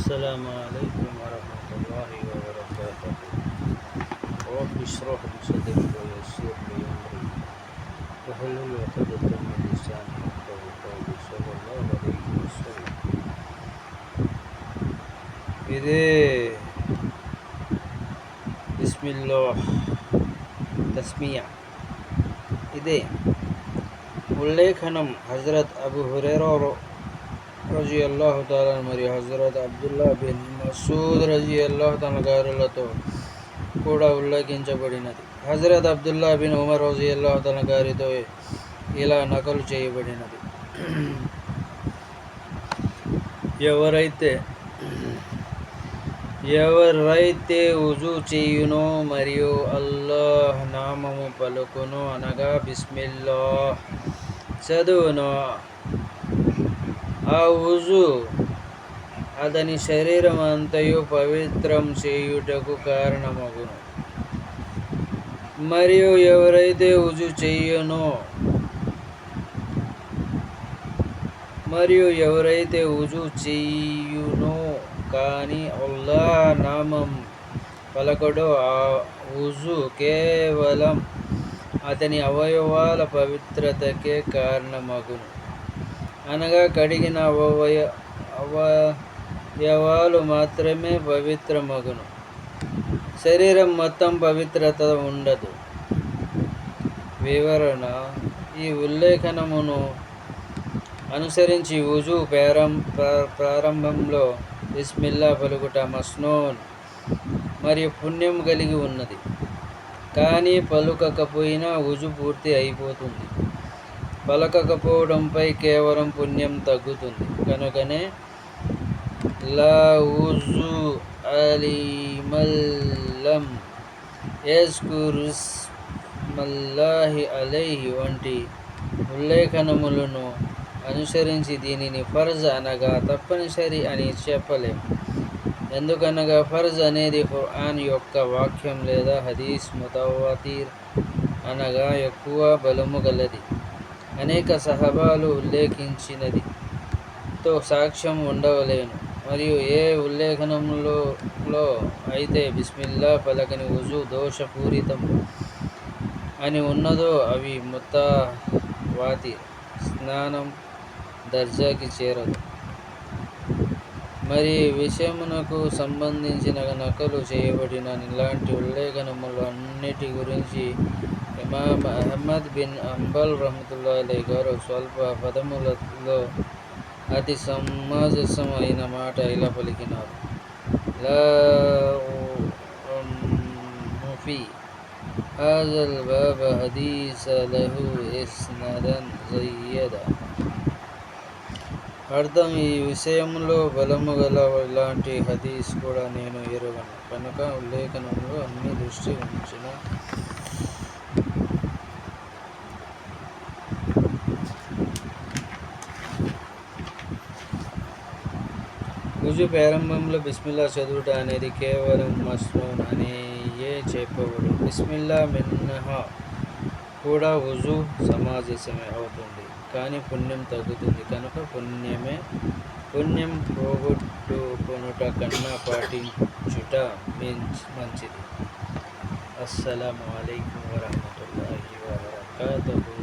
السلام عليكم ورحمة الله وبركاته. رب اشرح لي صدري ويسر لي أمري واحلل عقدة من لساني يفقهوا قولي صلى الله عليه وسلم. ఇదే బిస్మిల్లా తస్మియా ఇదే ఉల్లేఖనం హజరత్ అబూ హురైరా రజియల్లాహు తాలా మరియు హజరత్ అబ్దుల్లా బిన్ మసూద్ రజియల్లాహు తాలా గారులతో కూడా ఉల్లేఖించబడినది. హజరత్ అబ్దుల్లా బిన్ ఉమర్ రజియల్లాహు తాలా గారితో ఇలా నకలు చేయబడినది. ఎవరైతే వుజూ చేయునో మరియు అల్లాహ్ నామము పలుకునో అనగా బిస్మిల్లాహ్ చదువునో, ఆ వుజూ అతని శరీరం అంతయు పవిత్రం చేయుటకు కారణమగును. మరియు ఎవరైతే వుజూ చేయునో కానీ అల్లాహ్ నామం పలకడో, ఆ వుజూ కేవలం అతని అవయవాల పవిత్రతకే కారణమగును. అనగా కడిగిన అవయవాలు మాత్రమే పవిత్రమగును, శరీరం మొత్తం పవిత్రత ఉండదు. వివరణ: ఈ ఉల్లేఖనమును అనుసరించి వుజూ ప్రారంభంలో బిస్మిల్లా పలుకుట మస్నూన్ మరియు పుణ్యం కలిగి ఉన్నది. కానీ పలుకకపోయినా వుజూ పూర్తి అయిపోతుంది. పలకకపోవడంపై కేవలం పుణ్యం తగ్గుతుంది. కనుకనే లా వుజూ లిమన్ లం యజ్కురిస్మల్లాహి అలైహి వంటి ఉల్లేఖనములను అనుసరించి దీనిని ఫర్జ్ అనగా తప్పనిసరి అని చెప్పలేము. ఎందుకనగా ఫర్జ్ అనేది ఖురాన్ యొక్క వాక్యం లేదా హదీస్ ముతవాతిర్ అనగా ఎక్కువ బలము గలది, అనేక సహాబాలు ఉల్లేఖించినది తో సాక్ష్యం ఉండవలెను. మరియు ఏ ఉల్లేఖనములో అయితే బిస్మిల్లా పలకని వుజూ దోషపూరితం అని ఉన్నదో అవి ముతవాతిర్ స్నానం దర్జాకి చేరదు. మరి విషయమునకు సంబంధించిన నకలు చేయబడిన ఇలాంటి ఉల్లేఖనములు అన్నిటి గురించి ఇమాం అహ్మద్ బిన్ అంబల్ రహ్మతుల్లాహి అలైహి గారు స్వల్ప పదములలో అతి సమంజసం అయిన మాట ఇలా పలికినారు: లా ఫీ హాజల్ బాబ్ హదీస లహు ఇస్నాదన్ జయ్యద. అర్థం: ఈ విషయంలో బలము గల ఇలాంటి హదీస్ కూడా నేను ఎరుగను. కనుక ఉల్లేఖనంలో అన్ని దృష్టి ఉంచిన వుజూ ప్రారంభంలో బిస్మిల్లా చదువుట అనేది కేవలం మస్నూన్ అనియే చెప్పబడు. బిస్మిల్లా మినహా కూడా వుజూ సమంజసమే అవుతుంది, కానీ పుణ్యం తగ్గుతుంది. కనుక పుణ్యం పోగొట్టుకొనుట కన్నా పాటించుట మంచిది. అస్సలాము అలైకుం వరహ్మతుల్లాహి వబరకాతుహు.